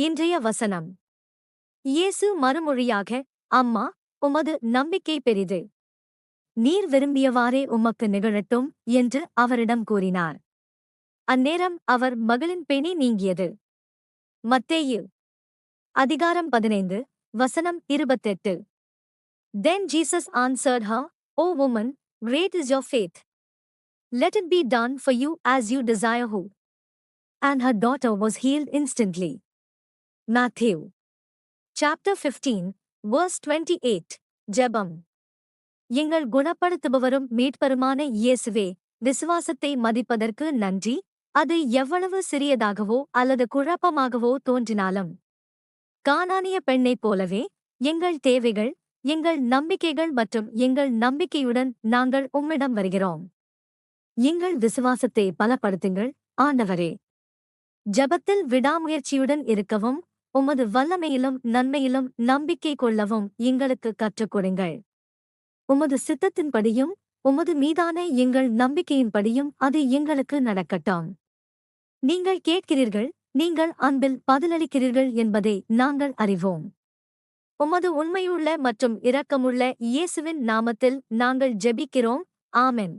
இன்றைய வசனம். இயேசு மறுமொழியாக, அம்மா, உமது நம்பிக்கை பெரிது. நீர் விரும்பியவாறே உமக்கு நிகழட்டும் என்று அவரிடம் கூறினார். அந்நேரம் அவர் மகளின் பிணி நீங்கியது. மத்தேயு அதிகாரம் 15, வசனம் 28. Then Jesus answered her, O woman, great is your faith. Let it be done for you as you desire. And her daughter was healed instantly. Matthew chapter 15, verse 28. ஜெபம். எங்கள் குணப்படுத்துபவரும் மீட்பருமான இயேசுவே, விசுவாசத்தை மதிப்பதற்கு நன்றி. அது எவ்வளவு சிறியதாகவோ அல்லது குழப்பமாகவோ தோன்றினாலும், கானானிய பெண்ணைப் போலவே எங்கள் தேவைகள், எங்கள் நம்பிக்கைகள் மற்றும் எங்கள் நம்பிக்கையுடன் நாங்கள் உம்மிடம் வருகிறோம். எங்கள் விசுவாசத்தை பலப்படுத்துங்கள், ஆண்டவரே. ஜெபத்தில் விடாமுயற்சியுடன் இருக்கவும், உமது வல்லமையிலும் நன்மையிலும் நம்பிக்கை கொள்ளவும் எங்களுக்கு கற்றுக் கொடுங்கள். உமது சித்தத்தின்படியும் உமது மீதான எங்கள் நம்பிக்கையின்படியும் அது எங்களுக்கு நடக்கட்டும். நீங்கள் கேட்கிறீர்கள், நீங்கள் அன்பில் பதிலளிக்கிறீர்கள் என்பதை நாங்கள் அறிவோம். உமது உண்மையுள்ள மற்றும் இரக்கமுள்ள இயேசுவின் நாமத்தில் நாங்கள் ஜெபிக்கிறோம். ஆமென்.